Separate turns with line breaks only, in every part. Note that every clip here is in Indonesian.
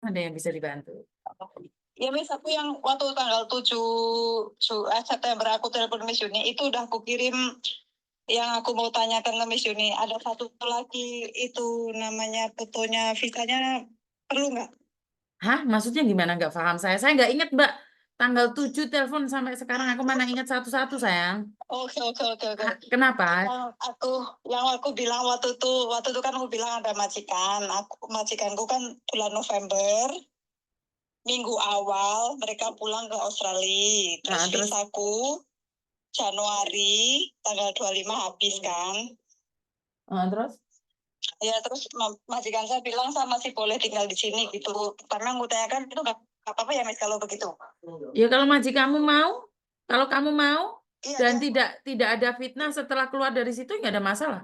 Ada yang bisa dibantu.
Ya Miss, aku yang waktu tanggal 7 September aku telepon Miss Yuni, itu udah aku kirim yang aku mau tanyakan ke Miss Yuni. Ada satu lagi itu namanya fotonya, visanya perlu nggak?
Hah? Maksudnya gimana? Nggak paham saya. Saya nggak ingat, Mbak. Tanggal 7 telepon sampai sekarang aku mana ingat satu-satu, sayang.
Oke.
Kenapa?
Yang aku bilang waktu itu kan aku bilang ada majikanku kan bulan November, minggu awal mereka pulang ke Australia. Terus
Terus
visaku Januari tanggal 25 habis kan.
terus?
Ya terus majikan saya bilang saya masih boleh tinggal di sini gitu. Karena aku tanyakan itu nggak apa-apa ya Miss kalau begitu.
Ya kalau majikanmu mau, kalau kamu mau
Iya,
dan
dia
tidak ada fitnah setelah keluar dari situ nggak ada masalah.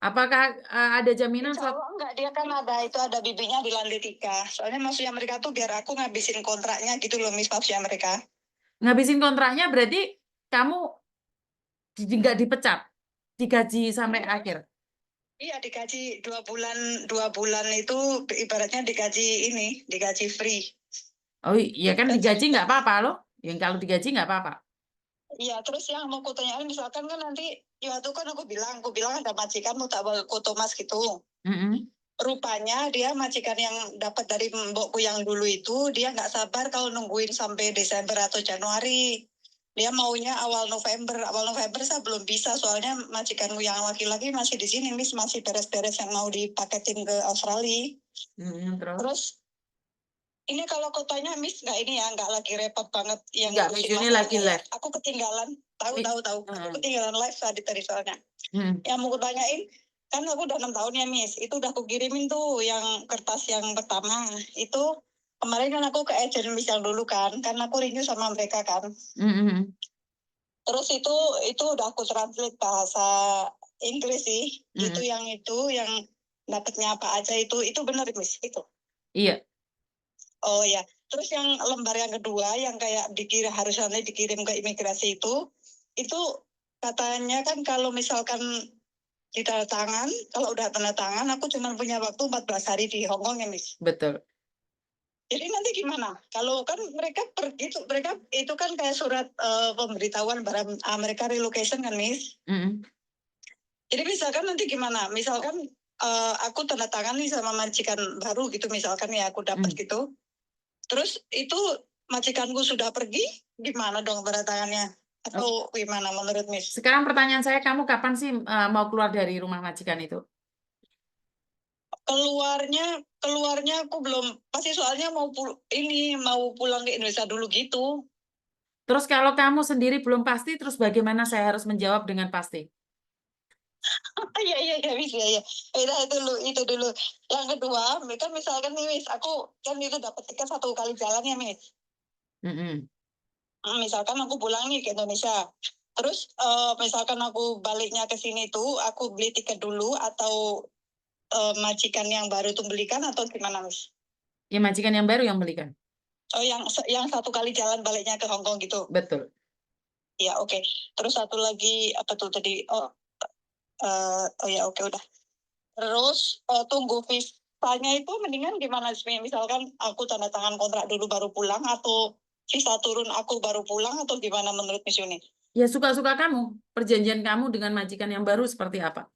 Apakah ada jaminan
Insya Allah enggak, dia kan ada bibinya di lantai 3. Soalnya maksudnya mereka tuh biar aku ngabisin kontraknya gitu loh Miss, maksudnya mereka.
ngabisin kontraknya berarti kamu nggak dipecat, digaji sampai akhir?
Iya, digaji 2 bulan itu ibaratnya digaji free.
Oh iya kan digaji nggak apa-apa loh. Yang kalau digaji nggak apa-apa.
Iya, terus yang mau kutanyain misalkan kan nanti ya itu kan aku bilang ada majikan mau tak foto mas gitu. Rupanya dia majikan yang dapat dari mbokku yang dulu itu dia nggak sabar kalau nungguin sampai Desember atau Januari. Dia maunya awal November saya belum bisa soalnya majikanku yang laki-laki masih di sini Miss, masih beres-beres yang mau dipaketin ke Australia. Terus ini kalau kotanya Miss nggak lagi repot banget yang
nggak, Miss Yuni lagi live.
Aku ketinggalan tahu. Aku ketinggalan live tadi soalnya. Yang mau kutanyain kan aku udah 6 tahun ya Miss, itu udah aku kirimin tuh yang kertas yang pertama itu. Kemarin kan aku ke agent Miss yang dulu kan aku renew sama mereka kan. Terus itu udah aku translate bahasa Inggris sih. Itu yang dapatnya apa aja itu benar Miss itu.
Iya.
Oh ya. Terus yang lembar yang kedua yang kayak harusnya dikirim ke imigrasi itu katanya kan kalau misalkan tanda tangan, kalau udah tanda tangan aku cuma punya waktu 14 hari di Hong Kong ya Miss.
Betul.
Jadi nanti gimana? Kalau kan mereka itu kan kayak surat pemberitahuan barang mereka relocation kan Miss. Jadi misalkan nanti gimana? Misalkan aku tanda tangan nih sama majikan baru gitu misalkan ya aku dapat gitu. Terus itu majikanku sudah pergi, gimana dong tanda tangannya? Atau gimana menurut Miss?
Sekarang pertanyaan saya, kamu kapan sih mau keluar dari rumah majikan itu?
Keluarnya aku belum pasti soalnya mau pulang ke Indonesia dulu gitu.
Terus kalau kamu sendiri belum pasti, terus bagaimana saya harus menjawab dengan pasti?
Iya Miss ya. Itu dulu. Yang kedua, kan misalkan nih Miss, aku kan itu dapat tiket 1 kali jalan ya Miss. Misalkan aku pulang nih ke Indonesia. Terus misalkan aku baliknya ke sini tuh, aku beli tiket dulu atau majikan yang baru tuh belikan atau gimana Miss?
Ya majikan yang baru yang belikan.
Oh yang 1 kali jalan baliknya ke Hong Kong gitu?
Betul.
Ya oke. Terus satu lagi apa tuh tadi? Ya oke udah. Terus tunggu visanya itu mendingan gimana sih? Misalkan aku tanda tangan kontrak dulu baru pulang atau visa turun aku baru pulang atau gimana menurut Miss Yuni?
Ya suka-suka kamu. Perjanjian kamu dengan majikan yang baru seperti apa?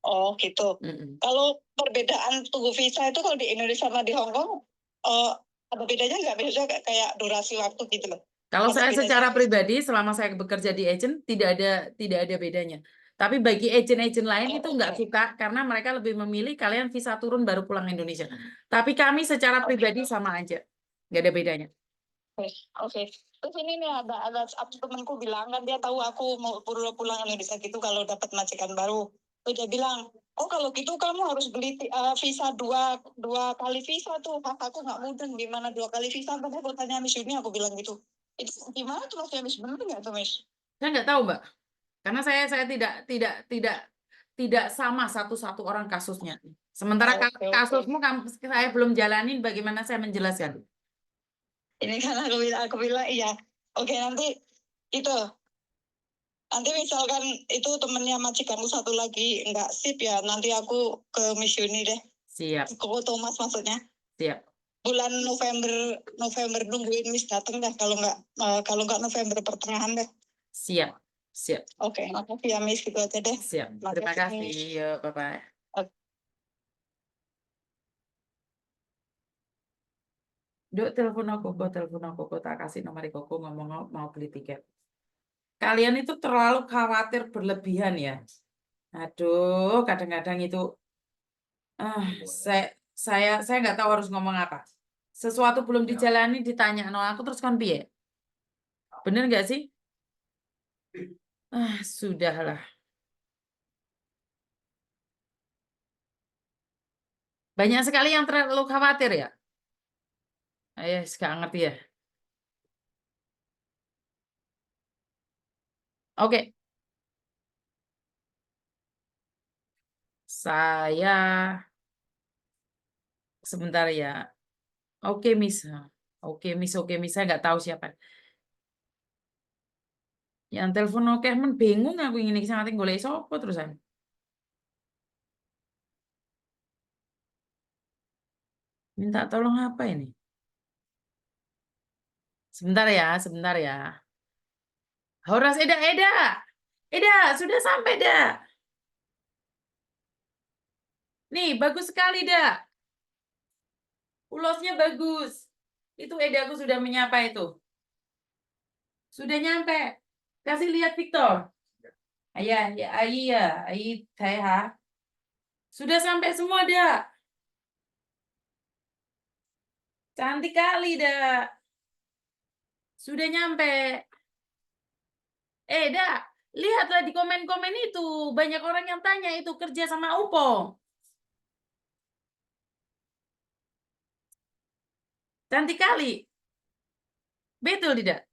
Oh gitu. Kalau perbedaan tunggu visa itu kalau di Indonesia sama di Hong Kong ada bedanya nggak? Biasanya kayak durasi waktu gitu loh.
Kalau saya secara pribadi selama saya bekerja di agent tidak ada bedanya. Tapi bagi agent-agent lain itu nggak suka karena mereka lebih memilih kalian visa turun baru pulang Indonesia. Tapi kami secara pribadi sama aja, nggak ada bedanya.
Oke. Terus ini nih ada temanku bilang kan dia tahu aku mau pulang Indonesia gitu kalau dapat majikan baru. Terus dia bilang, oh kalau gitu kamu harus beli visa dua kali visa tuh. Aku nggak mudeng gimana 2 kali visa. Padahal aku tanya Miss Yuni aku bilang gitu. Itu gimana tuh Mas Miss, bener nggak tuh Miss?
Saya nggak tahu, Mbak. Karena saya tidak sama satu-satu orang kasusnya. Sementara kasusmu saya belum jalanin, bagaimana saya menjelaskan?
Ini kan aku bilang iya. Oke nanti misalkan itu temennya majikanku satu lagi nggak sip ya nanti aku ke Miss Yuni deh.
Siap.
Ke Thomas maksudnya.
Siap.
Bulan November nungguin Miss datang dah, kalau nggak November pertengahan deh.
Siap.
Oke, makasih ya Miss, gitu aja deh.
Siap. Terima kasih. Yuk, bye-bye. Duk, telepon aku, tak kasih nomor Koko, ngomong mau beli tiket. Kalian itu terlalu khawatir berlebihan ya. Aduh, kadang-kadang itu saya nggak tahu harus ngomong apa. Sesuatu belum dijalani ditanya no aku terus kan piye? Bener nggak sih? Sudahlah. Banyak sekali yang terlalu khawatir ya. Nggak ngerti ya. Oke. Saya sebentar ya. Oke, Miss. Oke, Miss. Saya nggak tahu siapa. Yang telepon oke, men bingung aku ingin sangat golek sopo terusan. Minta tolong apa ini? Sebentar ya. Horas, Eda, sudah sampai dah. Nih, bagus sekali dah. Ulosnya bagus. Itu Eda aku sudah menyapa itu. Sudah nyampe. Kasih lihat Victor. Iya, saya. Sudah sampai semua dah. Cantik kali dah. Sudah nyampe. Dah, lihatlah di komen-komen itu. Banyak orang yang tanya itu kerja sama Upo. Cantik kali. Betul tidak?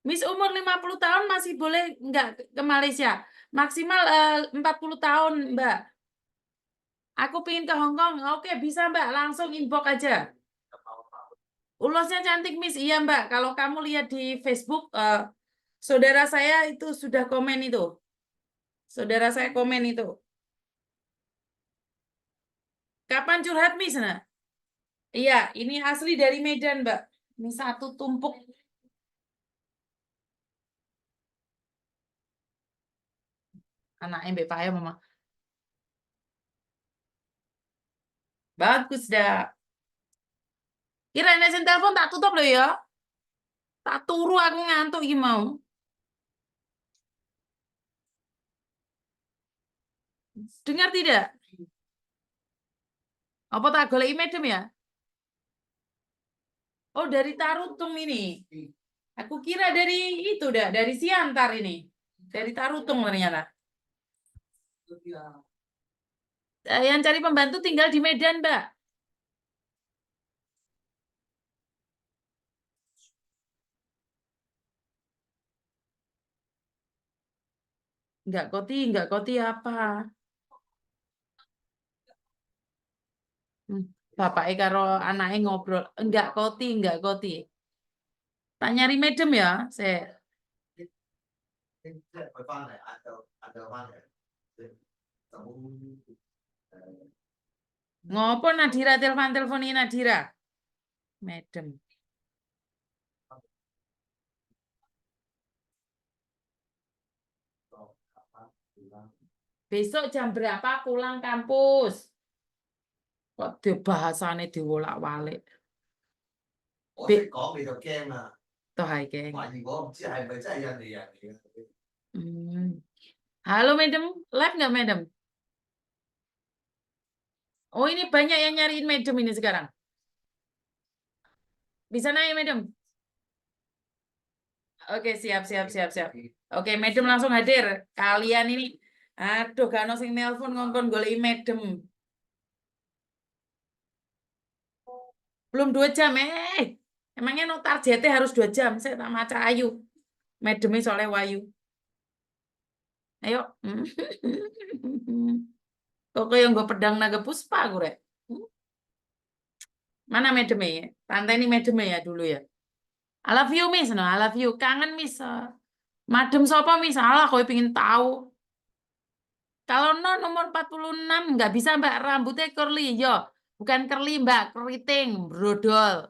Miss umur 50 tahun masih boleh nggak ke Malaysia? Maksimal 40 tahun, Mbak. Aku pengen ke Hong Kong. Oke, bisa, Mbak. Langsung inbox aja. Ulosnya cantik, Miss. Iya, Mbak. Kalau kamu lihat di Facebook, saudara saya itu sudah komen itu. Saudara saya komen itu. Kapan curhat, Miss? Nah? Iya, ini asli dari Medan, Mbak. Ini satu tumpuk. Anaknya Mbak Paya, Mama. Bagus, dah. Kira ini telepon tak tutup loh ya. Tak turu aku ngantuk iki mau. Dengar tidak? Apa tak goleki medem ya? Oh, dari Tarutung ini. Aku kira dari itu dah, dari Siantar ini. Dari Tarutung ternyata. Yang cari pembantu tinggal di Medan, Mbak. Enggak koti apa? Bapaknya karo anaknya ngobrol. Enggak koti. Tak nyari medem ya, saya. Ngopo Nadira telepon-teleponin Nadira? Medem. Besok jam berapa pulang kampus? Kok dia bahasane diwolak-walik. Toh hai geng. Halo, Madam. Live nggak, Madam? Oh, ini banyak yang nyariin Madam ini sekarang. Bisa naik, Madam? Oke, siap. Oke, Madam langsung hadir. Kalian ini, aduh, gak ono sing nelpon ngongkon goleki Madam. Belum 2 jam, Emangnya no targetnya harus 2 jam? Saya tak maca ayu. Madamnya soalnya wayu. Ayo. Kok yang gue pedang naga puspa gue, rek. Mana Madamnya? Tante ini Madamnya ya dulu ya. I love you, Miss. No, I love you. Kangen, Miss. Madam sapa, Miss? Alah, kowe pengin tahu. Kalau non umur 46 nggak bisa Mbak, rambutnya curly. Yo, bukan curly Mbak, keriting, brodol.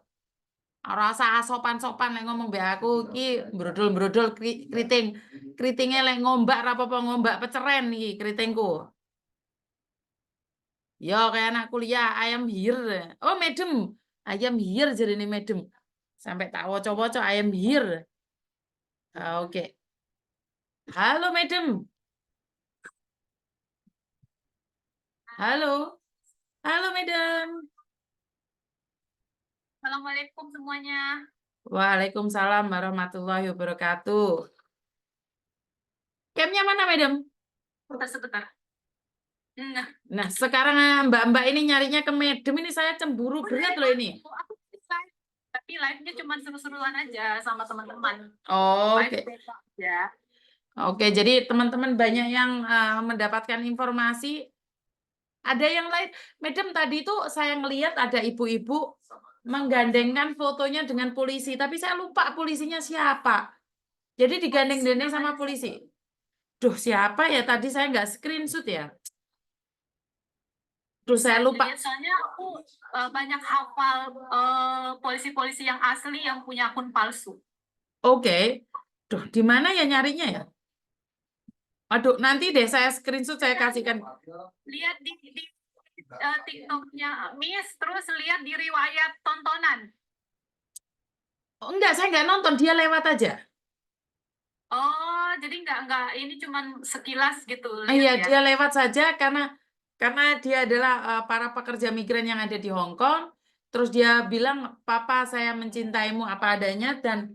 Rasa sopan-sopan lek ngomong mbek aku iki brodol-brodol keriting. Keritingnya lek ngombak ra apa-apa ngombak peceren iki keritingku. Yo kayak anak kuliah ayam here. Oh, medem. Ayam here jadi ini medem. Sampai tak waca-waca ayam here. Oke. Halo medem. Halo. Halo medem.
Assalamualaikum semuanya.
Waalaikumsalam warahmatullahi wabarakatuh. Camnya mana medem?
Sebentar.
Nah, sekarang mbak-mbak ini nyarinya ke medem, ini saya cemburu berat loh ini.
Aku live, tapi live-nya cuma seru-seruan aja sama teman-teman.
Oke.
Ya.
Oke, jadi teman-teman banyak yang mendapatkan informasi. Ada yang lain, Madam, tadi itu saya ngelihat ada ibu-ibu menggandengkan fotonya dengan polisi, tapi saya lupa polisinya siapa. Jadi digandeng-gandeng sama polisi. Duh, siapa ya? Tadi saya nggak screenshot ya. Duh, saya lupa.
Soalnya aku banyak hafal polisi-polisi yang asli yang punya akun palsu.
Oke. Duh, di mana ya nyarinya ya? Aduh, nanti deh saya screenshot, saya kasihkan.
Lihat di TikTok-nya Miss, terus lihat di riwayat tontonan.
Oh, enggak, saya nggak nonton, dia lewat aja.
Oh, jadi nggak ini cuman sekilas gitu.
Iya,
Lihat ya.
dia lewat saja karena dia adalah para pekerja migran yang ada di Hong Kong. Terus dia bilang, "Papa, saya mencintaimu apa adanya," dan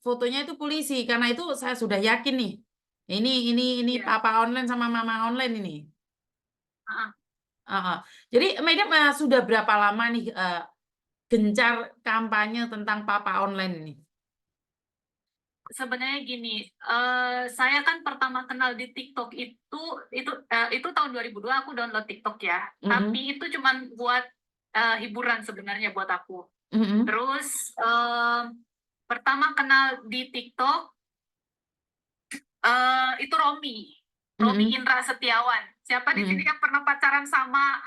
fotonya itu polisi. Karena itu saya sudah yakin nih. Ini
Iya.
Papa online sama Mama online ini.
Ah.
Jadi, Madam, sudah berapa lama nih gencar kampanye tentang Papa online ini?
Sebenarnya gini, saya kan pertama kenal di TikTok itu tahun 2002 aku download TikTok ya. Tapi itu cuman buat hiburan sebenarnya buat aku. Terus pertama kenal di TikTok itu Romi Indra Setiawan. Siapa di sini yang pernah pacaran sama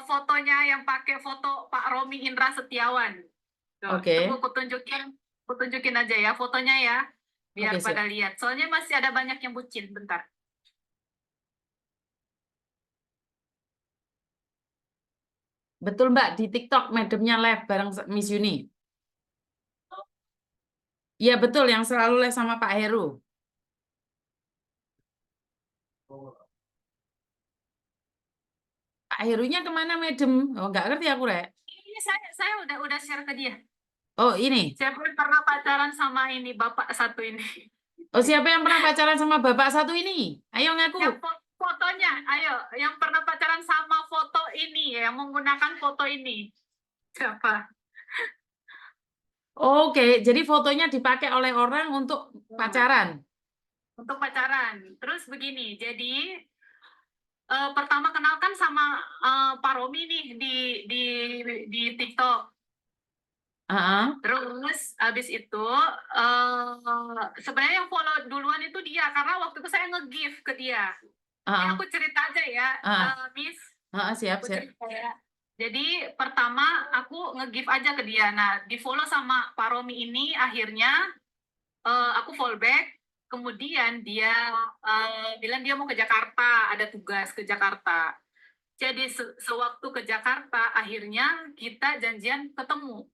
fotonya yang pakai foto Pak Romi Indra Setiawan?
Oke.
Tunggu aku tunjukin aja ya fotonya ya, biar
Oke,
pada lihat. Soalnya masih ada banyak yang bucin, bentar.
Betul Mbak, di TikTok madamnya live bareng Miss Yuni. Iya betul, yang selalu live sama Pak Heru. Pak Herunya kemana madam? Oh, nggak ngerti aku, Rek.
Ini saya udah share ke dia.
Oh, ini.
Siapa yang pernah pacaran sama ini bapak satu ini?
Oh, siapa yang pernah pacaran sama bapak satu ini? Ayo ngaku.
Yang fotonya, ayo, yang pernah pacaran sama foto ini, yang menggunakan foto ini. Siapa?
Oke, jadi fotonya dipakai oleh orang untuk pacaran.
Untuk pacaran. Terus begini, jadi pertama kenalkan sama Pak Romi nih di TikTok. Terus habis itu sebenarnya yang follow duluan itu dia, karena waktu itu saya nge-give ke dia. Ini aku cerita aja ya, Miss.
Siap.
Ya. Jadi pertama aku nge-give aja ke dia. Nah, di follow sama Pak Romi ini, akhirnya aku follow back. Kemudian dia bilang dia mau ke Jakarta, ada tugas ke Jakarta. Jadi sewaktu ke Jakarta, akhirnya kita janjian ketemu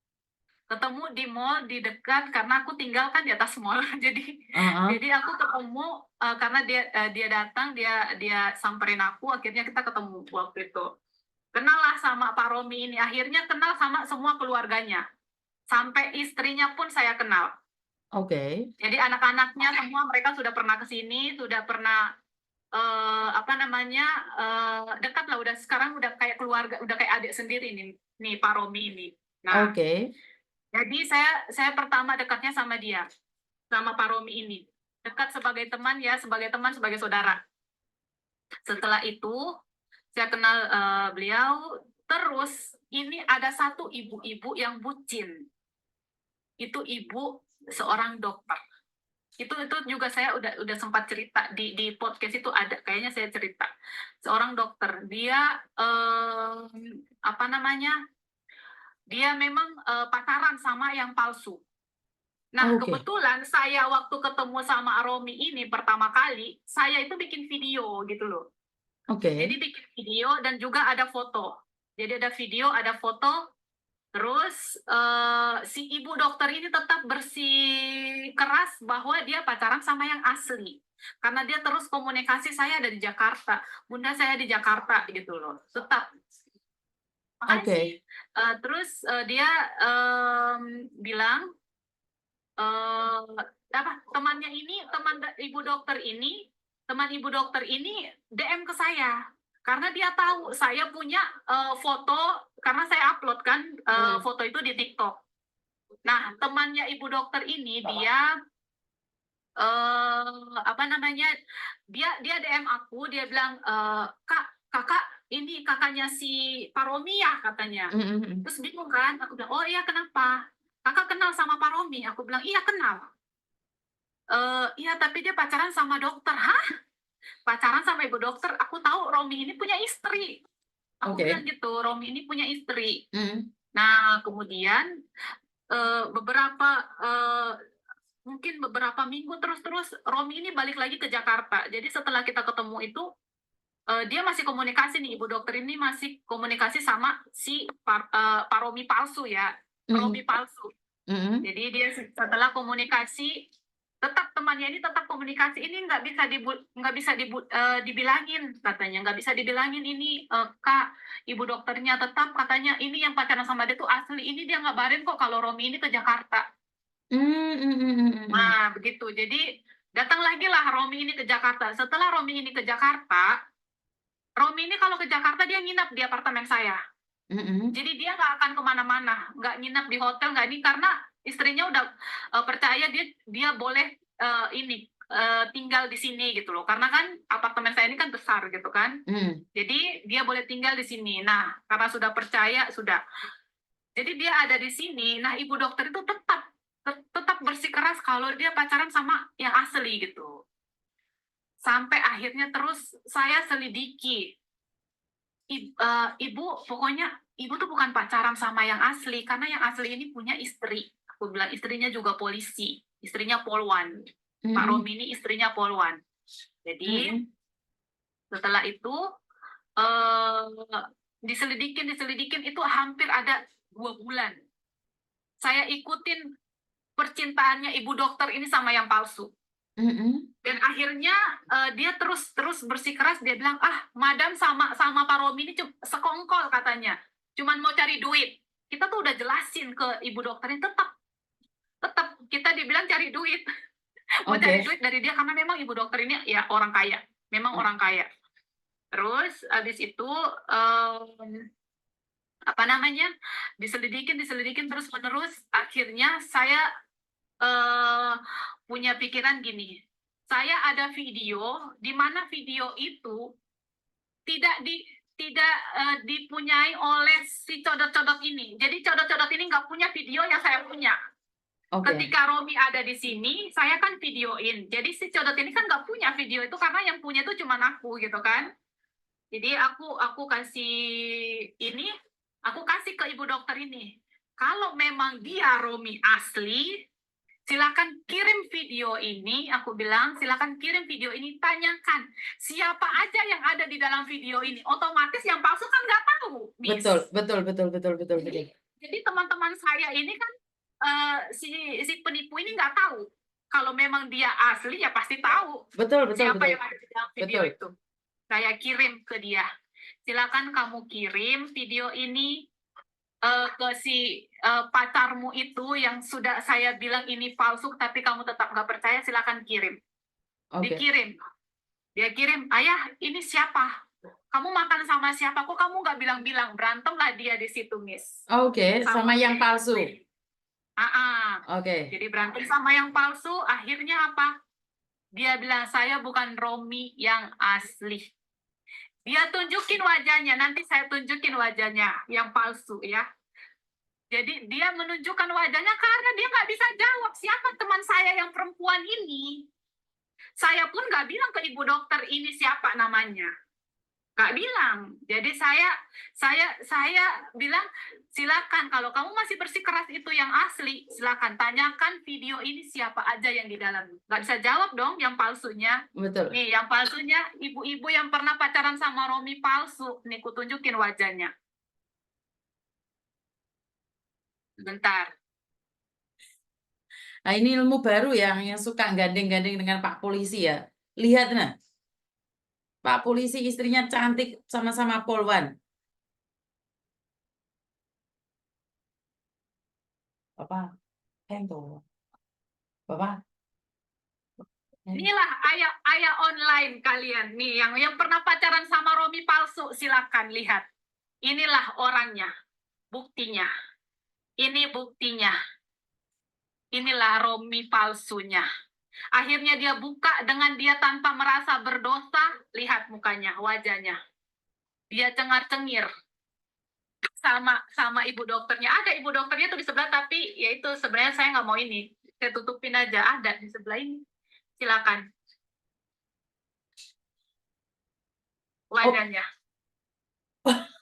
di mall di dekat, karena aku tinggal kan di atas mall. Jadi aku ketemu karena dia datang, dia samperin aku, akhirnya kita ketemu waktu itu. Kenal lah sama Pak Romi ini, akhirnya kenal sama semua keluarganya. Sampai istrinya pun saya kenal.
Oke.
Jadi anak-anaknya semua mereka sudah pernah ke sini, sudah pernah dekat lah, udah sekarang udah kayak keluarga, udah kayak adik sendiri nih Pak Romi ini. Nah,
Oke.
jadi saya pertama dekatnya sama dia, sama Pak Romi ini. Dekat sebagai teman ya, sebagai teman, sebagai saudara. Setelah itu saya kenal beliau. Terus ini ada satu ibu-ibu yang bucin. Itu ibu seorang dokter. Itu juga saya udah sempat cerita di podcast itu, ada kayaknya saya cerita. Seorang dokter, dia apa namanya? Dia memang pacaran sama yang palsu. Nah,
Oke.
kebetulan saya waktu ketemu sama Romi ini pertama kali, saya itu bikin video gitu loh.
Oke.
Jadi bikin video dan juga ada foto. Jadi ada video, ada foto. Terus si ibu dokter ini tetap bersikeras bahwa dia pacaran sama yang asli. Karena dia terus komunikasi, saya ada di Jakarta. Bunda, saya di Jakarta gitu loh. Tetap. Makasih. Terus dia bilang, apa, temannya ini, teman ibu dokter ini DM ke saya. Karena dia tahu saya punya foto, karena saya upload kan foto itu di TikTok. Nah, temannya ibu dokter ini, dia apa namanya, dia DM aku, dia bilang, kakak ini kakaknya si Paromi ya, katanya. Terus bingung kan, aku bilang, oh iya, kenapa? Kakak kenal sama Paromi? Aku bilang, iya, kenal. Iya, tapi dia pacaran sama dokter. Hah? Pacaran sama ibu dokter? Aku tahu Romi ini punya istri. Aku bilang gitu, Romi ini punya istri. Nah, kemudian mungkin beberapa minggu terus Romi ini balik lagi ke Jakarta. Jadi setelah kita ketemu itu, dia masih komunikasi nih, ibu dokter ini masih komunikasi sama si Paromi palsu ya, Romi palsu. Jadi dia setelah komunikasi, tetap temannya ini tetap komunikasi, ini nggak bisa dibilangin, katanya, nggak bisa dibilangin ini, Kak, ibu dokternya tetap katanya ini yang pacaran sama dia tuh asli, ini dia ngabarin kok kalau Romi ini ke Jakarta. Nah, begitu. Jadi datang lagi lah Romi ini ke Jakarta. Setelah Romi ini ke Jakarta, Romi ini kalau ke Jakarta dia nginap di apartemen saya. Jadi dia nggak akan kemana-mana, nggak nginap di hotel, nggak ini, karena istrinya udah percaya dia boleh tinggal di sini gitu loh. Karena kan apartemen saya ini kan besar gitu kan. Jadi dia boleh tinggal di sini. Nah, karena sudah percaya, sudah. Jadi dia ada di sini. Nah, ibu dokter itu tetap bersikeras kalau dia pacaran sama yang asli gitu. Sampai akhirnya terus saya selidiki. Ibu, pokoknya ibu tuh bukan pacaran sama yang asli, karena yang asli ini punya istri. Aku bilang, istrinya juga polisi, istrinya polwan. Pak Romi ini istrinya polwan. Jadi setelah itu diselidikin itu hampir ada 2 bulan. Saya ikutin percintaannya ibu dokter ini sama yang palsu. Dan akhirnya dia terus bersikeras, dia bilang, madam sama Pak Romi ini sekongkol katanya, cuman mau cari duit. Kita tuh udah jelasin ke ibu dokter ini, tetap kita dibilang cari duit. Mau cari duit dari dia, karena memang ibu dokter ini ya orang kaya, memang orang kaya. Terus habis itu apa namanya, diselidikin terus menerus. Akhirnya saya punya pikiran gini, saya ada video di mana video itu tidak dipunyai oleh si codot-codot ini. Jadi codot-codot ini nggak punya video yang saya punya. Ketika Romi ada di sini, saya kan videoin. Jadi si codot ini kan nggak punya video itu, karena yang punya itu cuma aku gitu kan. Jadi aku kasih ke ibu dokter ini. Kalau memang dia Romi asli, silakan kirim video ini. Aku bilang, silakan kirim video ini, tanyakan siapa aja yang ada di dalam video ini. Otomatis yang palsu kan nggak tahu, Miss.
Betul.
Jadi teman-teman saya ini kan si penipu ini nggak tahu. Kalau memang dia asli ya pasti tahu. Siapa yang ada di dalam video itu. Saya kirim ke dia. Silakan kamu kirim video ini ke si pacarmu itu yang sudah saya bilang ini palsu, tapi kamu tetap nggak percaya, silakan kirim. Dikirim. Dia kirim, ayah ini siapa? Kamu makan sama siapa? Kok kamu nggak bilang-bilang? Berantem lah dia di situ, Miss.
Sama yang palsu.
Jadi berantem sama yang palsu, akhirnya apa? Dia bilang, saya bukan Romi yang asli. Dia tunjukin wajahnya, nanti saya tunjukin wajahnya yang palsu ya. Jadi dia menunjukkan wajahnya karena dia nggak bisa jawab siapa teman saya yang perempuan ini. Saya pun nggak bilang ke ibu dokter ini siapa namanya, nggak bilang. Jadi saya bilang silakan kalau kamu masih bersikeras itu yang asli, silakan tanyakan video ini siapa aja yang di dalam. Nggak bisa jawab dong yang palsunya.
Betul.
Nih yang palsunya ibu-ibu yang pernah pacaran sama Romi palsu. Nih kutunjukin wajahnya. Bentar.
Nah, ini ilmu baru yang suka gandeng-gandeng dengan Pak Polisi ya. Lihat nah. Pak Polisi istrinya cantik sama-sama polwan. Bapak, tuh. Bapak.
Inilah ayah online kalian nih yang pernah pacaran sama Romi palsu, silakan lihat. Inilah orangnya, buktinya. Ini buktinya. Inilah Romi palsunya. Akhirnya dia buka dengan dia tanpa merasa berdosa. Lihat mukanya, wajahnya. Dia cengar-cengir sama ibu dokternya. Ada ibu dokternya tuh di sebelah, tapi ya itu sebenarnya saya nggak mau ini. Saya tutupin aja, ada di sebelah ini. Silakan. Wajahnya.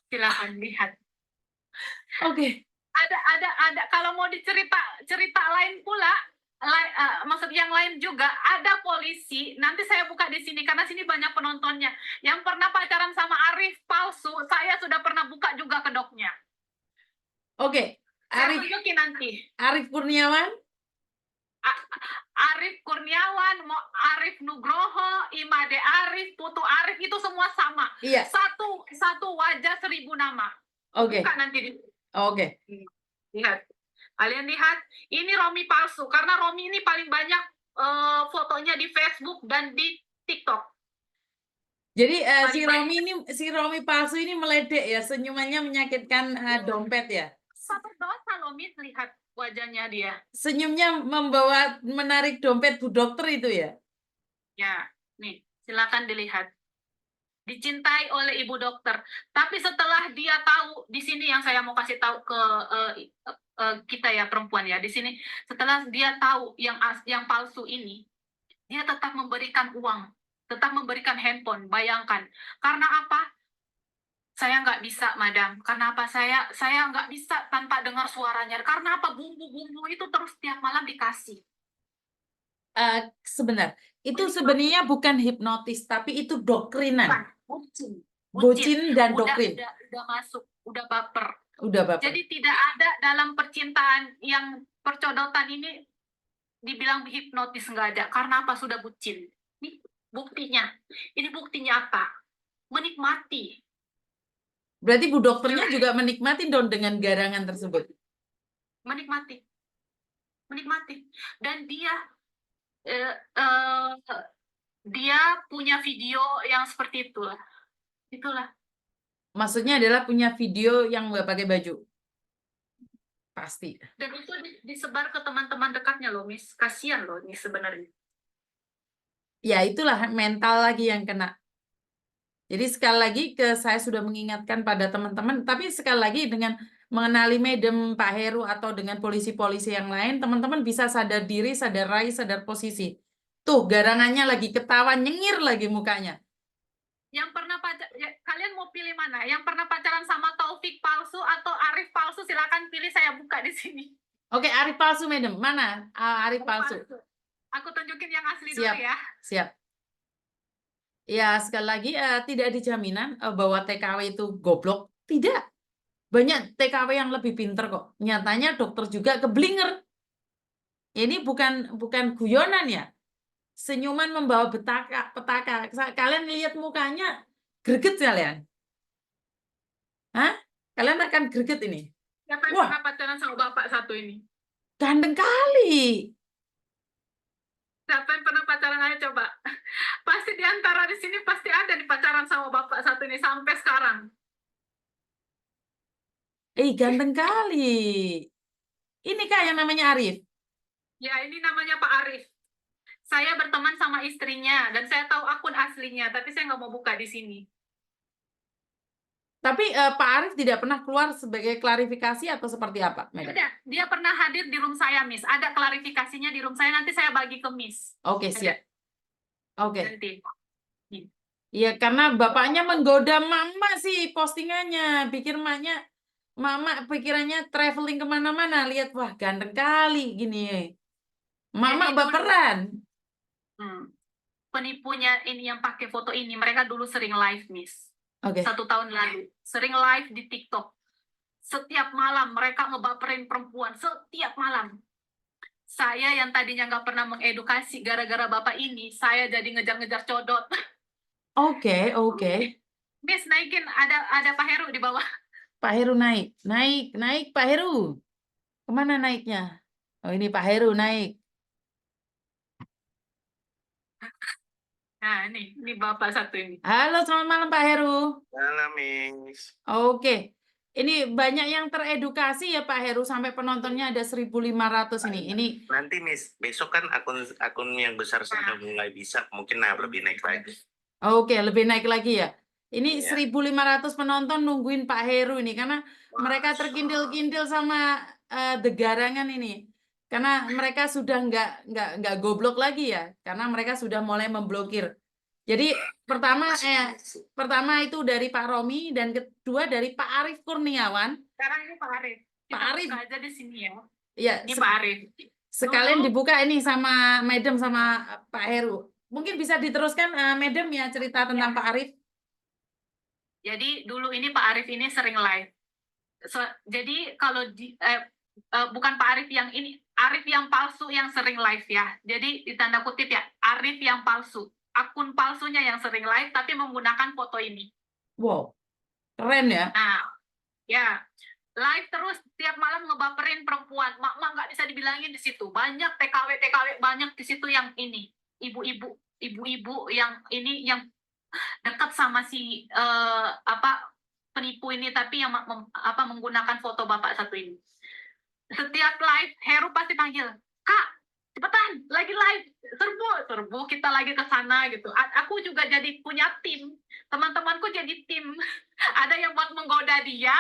Silakan lihat.
Oke.
Ada kalau mau cerita lain pula, maksud yang lain juga ada polisi. Nanti saya buka di sini karena sini banyak penontonnya. Yang pernah pacaran sama Arif palsu, saya sudah pernah buka juga kedoknya.
Oke.
Saya tunjukin nanti.
Arif Kurniawan.
Arif Kurniawan, Arif Nugroho, Imade Arif, Putu Arif itu semua sama.
Iya.
Satu wajah 1000 nama.
Oke.
Buka nanti di.
Oke.
Lihat. Kalian lihat, ini Romi palsu karena Romi ini paling banyak fotonya di Facebook dan di TikTok.
Jadi si Romi palsu ini meledek ya, senyumannya menyakitkan dompet ya.
Satu dosa Romi, lihat wajahnya dia.
Senyumnya menarik dompet Bu Dokter itu ya. Ya,
nih, silakan dilihat. Dicintai oleh ibu dokter. Tapi setelah dia tahu, di sini yang saya mau kasih tahu ke kita ya perempuan ya, di sini setelah dia tahu yang palsu ini, dia tetap memberikan uang, tetap memberikan handphone. Bayangkan, karena apa? Saya nggak bisa, madam. Karena apa? Saya nggak bisa tanpa dengar suaranya. Karena apa? Bumbu-bumbu itu terus tiap malam dikasih.
Sebentar, itu sebenarnya bukan hipnotis, tapi itu doktrinan.
Bucin
dan doktrin.
Udah masuk, udah baper.
Jadi
tidak ada dalam percintaan yang percodotan ini dibilang hipnotis, nggak ada. Karena apa? Sudah bucin. Ini buktinya. Ini buktinya apa? Menikmati.
Berarti Bu Dokternya juga menikmati dong dengan garangan tersebut.
Menikmati. Dan dia punya video yang seperti itulah.
Maksudnya adalah punya video yang nggak pakai baju. Pasti.
Dan itu disebar ke teman-teman dekatnya loh, Miss. Kasihan loh ini sebenarnya.
Ya itulah mental lagi yang kena. Jadi sekali lagi saya sudah mengingatkan pada teman-teman, tapi sekali lagi dengan mengenali Madam Pak Heru atau dengan polisi-polisi yang lain, teman-teman bisa sadar diri, sadar raih, sadar posisi. Tuh, garangannya lagi ketawa, nyengir lagi mukanya.
Yang pernah kalian mau pilih mana? Yang pernah pacaran sama Taufik palsu atau Arif palsu? Silakan pilih, saya buka di sini.
Oke, Arif palsu, Madam. Mana Arif palsu?
Aku tunjukin yang asli
Siap,
dulu ya.
Siap. Ya, sekali lagi tidak ada jaminan bahwa TKW itu goblok. Tidak. Banyak TKW yang lebih pinter kok. Nyatanya dokter juga keblinger. Ini bukan guyonan ya. Senyuman membawa petaka. Kalian lihat mukanya, greget kalian. Hah? Kalian akan greget ini.
Siapa yang pernah pacaran sama bapak satu ini?
Ganteng kali.
Siapa yang pernah pacaran, ayo coba. Pasti di antara di sini pasti ada di pacaran sama bapak satu ini sampai sekarang.
Ganteng kali. Ini kah yang namanya Arif?
Ya, ini namanya Pak Arif. Saya berteman sama istrinya dan saya tahu akun aslinya, tapi saya nggak mau buka di sini.
Tapi Pak Arief tidak pernah keluar sebagai klarifikasi atau seperti apa, Madam?
Ada, dia pernah hadir di room saya, Miss. Ada klarifikasinya di room saya, nanti saya bagi ke Miss.
Oke, siap. Oke.
Nanti.
Iya, karena bapaknya menggoda mama sih postingannya. Pikir mama pikirannya traveling kemana-mana. Lihat, wah ganteng kali gini. Mama
Jadi dulu,
baperan.
penipunya ini yang pakai foto ini, mereka dulu sering live, Miss.
Oke.
1 tahun lalu. Sering live di TikTok. Setiap malam mereka ngebaperin perempuan. Setiap malam. Saya yang tadinya nggak pernah mengedukasi, gara-gara bapak ini, saya jadi ngejar-ngejar codot.
Oke, oke.
Miss, naikin, ada Pak Heru di bawah.
Pak Heru naik. Naik Pak Heru. Kemana naiknya? Oh, ini Pak Heru naik.
Nah, ini bapak satu ini.
Halo, selamat malam Pak Heru.
Malam, Miss.
Oke. Ini banyak yang teredukasi ya Pak Heru, sampai penontonnya ada 1.500 ini. Ini
Nanti, Miss, besok kan akun yang besar sudah mulai bisa, mungkin lebih naik lagi.
oke, lebih naik lagi ya. Ini
Iya.
1.500 penonton nungguin Pak Heru ini karena mereka terkintil-kintil sama The Garangan ini. Karena mereka sudah nggak goblok lagi ya, karena mereka sudah mulai memblokir. Jadi pertama itu dari Pak Romi dan kedua dari Pak Arief Kurniawan.
Sekarang ini Pak Arief. Kita
Pak Arief.
buka aja di sini ya.
Ya,
Ini Pak Arief.
sekalian
Dulu-
dibuka ini sama Madam sama Pak Heru. Mungkin bisa diteruskan Madam ya cerita tentang Pak Arief.
Jadi dulu ini Pak Arief ini sering live. Jadi kalau bukan Pak Arief yang ini, Arief yang palsu yang sering live ya. Jadi di tanda kutip ya, Arief yang palsu. Akun palsunya yang sering live tapi menggunakan foto ini.
Wow, keren ya.
Nah, ya. Live terus tiap malam ngebaperin perempuan. Mak nggak bisa dibilangin di situ. Banyak TKW banyak di situ yang ini. Ibu-ibu yang ini yang dekat sama si penipu ini tapi yang menggunakan foto bapak satu ini. Setiap live Heru pasti panggil, "Kak, cepetan, lagi live, serbu kita lagi ke sana," gitu. Aku juga jadi punya tim, teman-temanku jadi tim. Ada yang buat menggoda dia,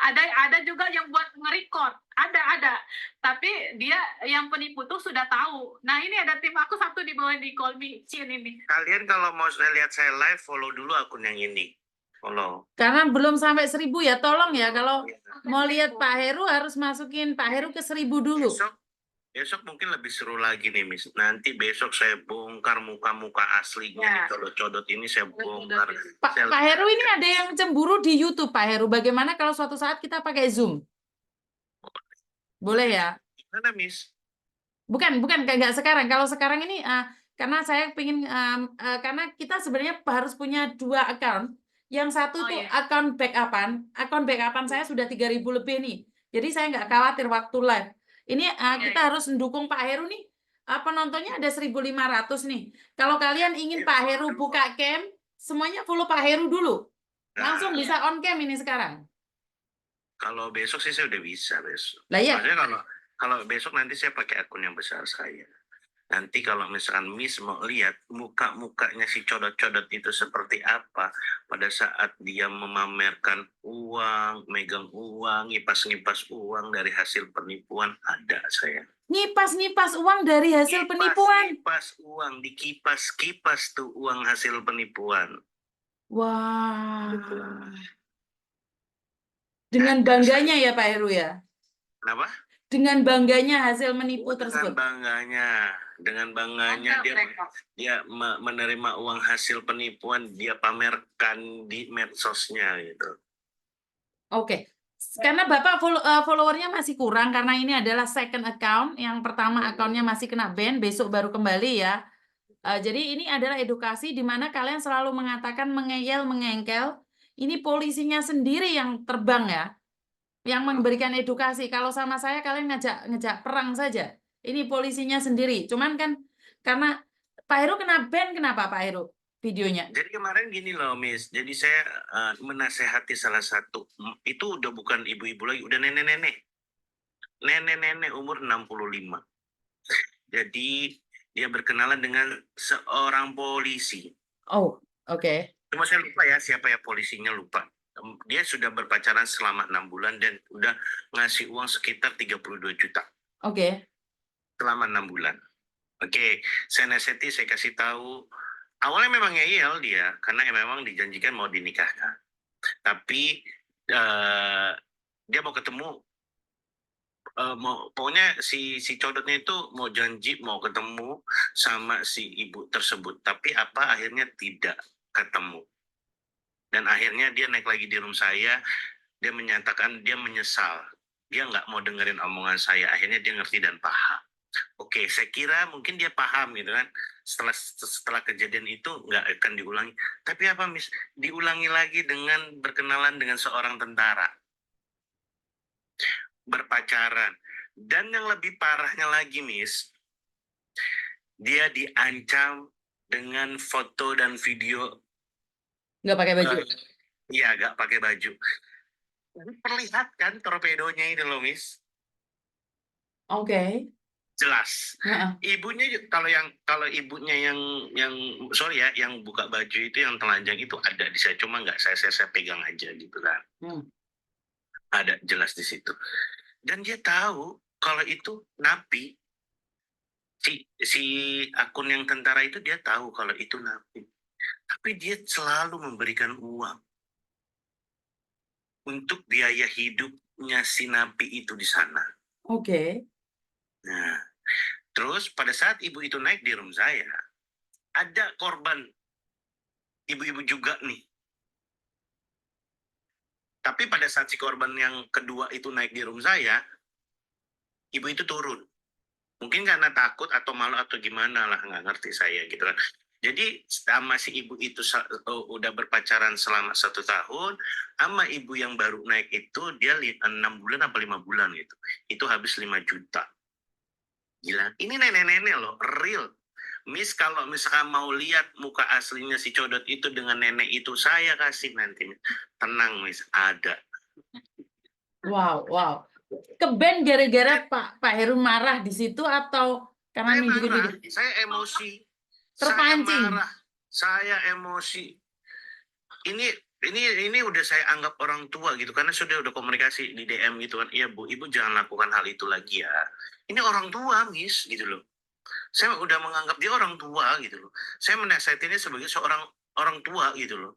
ada juga yang buat nge-record, ada. Tapi dia yang penipu tuh sudah tahu. Nah, ini ada tim aku satu di bawah di Call Me Chin ini.
Kalian kalau mau lihat saya live, follow dulu akun yang ini. Follow.
Karena belum sampai 1.000 ya, tolong ya kalau mau lihat Pak Heru harus masukin Pak Heru ke 1.000 dulu.
Besok mungkin lebih seru lagi nih, Miss. Nanti besok saya bongkar muka-muka aslinya
Ya.
nih. Kalau codot ini saya bongkar.
Pak Heru ini ada yang cemburu di YouTube Pak Heru. Bagaimana kalau suatu saat kita pakai Zoom? Boleh ya?
Gimana, Miss?
Bukan nggak sekarang. Kalau sekarang ini karena saya pengen karena kita sebenarnya harus punya 2 account. Yang satu tuh
iya.
akun backupan saya sudah 3.000 lebih nih. Jadi saya nggak khawatir waktu live. Ini kita harus mendukung Pak Heru nih. Penontonnya ada 1.500 nih. Kalau kalian ingin Pak Heru buka cam, semuanya follow Pak Heru dulu. Langsung bisa on cam ini sekarang.
Kalau besok sih saya udah bisa besok.
Lah ya.
Maksudnya kalau besok nanti saya pakai akun yang besar saya. Nanti kalau misalkan Miss mau lihat muka-mukanya si codot-codot itu seperti apa pada saat dia memamerkan uang, megang uang, ngipas-ngipas uang dari hasil penipuan, ada saya.
Ngipas-ngipas uang dari hasil penipuan.
Ngipas uang, dikipas-kipas tuh uang hasil penipuan.
Wah. Dengan bangganya ya Pak Heru ya?
Kenapa?
Dengan bangganya hasil menipu tersebut.
Dengan bangganya dia menerima uang hasil penipuan, dia pamerkan di medsosnya gitu.
Oke. Karena Bapak followernya masih kurang karena ini adalah second account. Yang pertama akunnya masih kena ban, besok baru kembali ya. Jadi ini adalah edukasi di mana kalian selalu mengatakan mengeyel, mengengkel. Ini polisinya sendiri yang terbang ya. Yang memberikan edukasi. Kalau sama saya kalian ngejak perang saja. Ini polisinya sendiri. Cuman kan karena Pak Heru kena ban, kenapa Pak Heru videonya?
Jadi kemarin gini loh, Miss. Jadi saya menasehati salah satu. Itu udah bukan ibu-ibu lagi, udah nenek-nenek. Nenek-nenek umur 65. Jadi dia berkenalan dengan seorang polisi.
Oh, oke.
Cuma saya lupa ya siapa ya polisinya, lupa. Dia sudah berpacaran selama 6 bulan dan udah ngasih uang sekitar 32 juta
Oke.
selama 6 bulan. Oke, saya nasihati, saya kasih tahu. Awalnya memang ngeyel dia karena memang dijanjikan mau dinikahkan. Tapi dia mau ketemu, pokoknya si codotnya itu mau janji mau ketemu sama si ibu tersebut. Tapi apa akhirnya tidak ketemu. Dan akhirnya dia naik lagi di room saya, dia menyatakan dia menyesal. Dia nggak mau dengerin omongan saya, akhirnya dia ngerti dan paham. Oke, saya kira mungkin dia paham gitu kan. Setelah kejadian itu nggak akan diulangi. Tapi apa, Miss? Diulangi lagi dengan berkenalan dengan seorang tentara. Berpacaran. Dan yang lebih parahnya lagi, Miss, dia diancam dengan foto dan video.
Nggak pakai baju.
Iya, nggak pakai baju. Perlihatkan torpedonya itu loh, Miss.
Oke.
Jelas.
Heeh.
Ibunya kalau ibunya yang sorry ya, yang buka baju itu, yang telanjang itu ada di saya, cuma nggak saya pegang aja gitu kan. Ada jelas di situ. Dan dia tahu kalau itu napi. Si akun yang tentara itu dia tahu kalau itu napi. Tapi dia selalu memberikan uang untuk biaya hidupnya si napi itu di sana.
Oke.
Nah, terus pada saat ibu itu naik di room saya, ada korban ibu-ibu juga nih. Tapi pada saat si korban yang kedua itu naik di room saya, ibu itu turun. Mungkin karena takut atau malu atau gimana lah, nggak ngerti saya gitu kan. Jadi sama si ibu itu udah berpacaran selama 1 tahun, sama ibu yang baru naik itu dia 6 bulan apa 5 bulan gitu. Itu habis 5 juta. Gila, ini nenek-nenek loh, real. Miss, kalau misalkan mau lihat muka aslinya si codot itu dengan nenek itu, saya kasih nanti. Tenang, Miss, ada.
Wow. Ke-ban gara-gara Pak Heru marah di situ atau karena nunjukin video?
Saya emosi.
Terpancing.
Saya marah. Saya emosi. Ini udah saya anggap orang tua gitu, karena udah komunikasi di DM gitu kan. Iya Bu, Ibu jangan lakukan hal itu lagi ya. Ini orang tua, Miss, gitu loh. Saya udah menganggap dia orang tua gitu loh. Saya menasihatinya sebagai seorang orang tua gitu loh.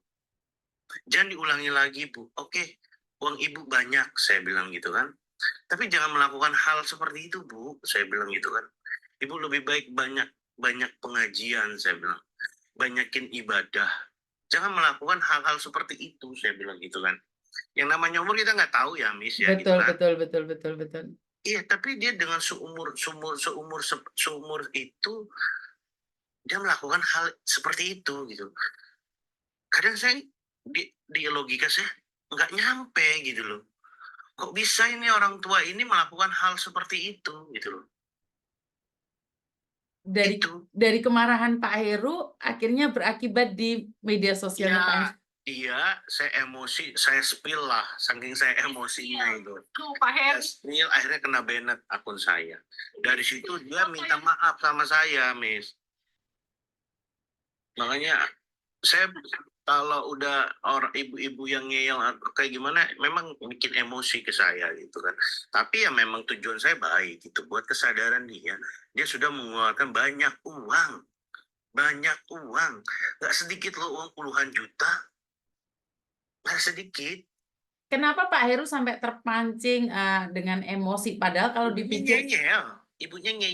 Jangan diulangi lagi Bu. Oke, uang Ibu banyak, saya bilang gitu kan. Tapi jangan melakukan hal seperti itu Bu, saya bilang gitu kan. Ibu lebih baik banyak pengajian, saya bilang. Banyakin ibadah. Jangan melakukan hal-hal seperti itu, saya bilang gitu kan. Yang namanya umur kita nggak tahu ya, Miss ya.
Betul,
gitu kan.
betul.
Iya, tapi dia dengan seumur itu dia melakukan hal seperti itu gitu. Kadang saya di logika saya nggak nyampe gitu loh. Kok bisa ini orang tua ini melakukan hal seperti itu gitu loh.
Dari kemarahan Pak Heru akhirnya berakibat di media sosialnya Pak Heru.
Iya, saya emosi, saya spill lah, saking saya emosinya itu.
Pak Heru.
Spill, akhirnya kena banned akun saya. Dari situ dia minta maaf sama saya, Miss. Makanya saya kalau udah orang ibu-ibu yang ngeyel kayak gimana, memang bikin emosi ke saya gitu kan. Tapi ya memang tujuan saya baik gitu, buat kesadaran dia. Dia sudah mengeluarkan banyak uang, nggak sedikit loh, uang puluhan juta, nggak sedikit.
Kenapa Pak Heru sampai terpancing dengan emosi? Padahal kalau dipikir
Ibunya ngeyel.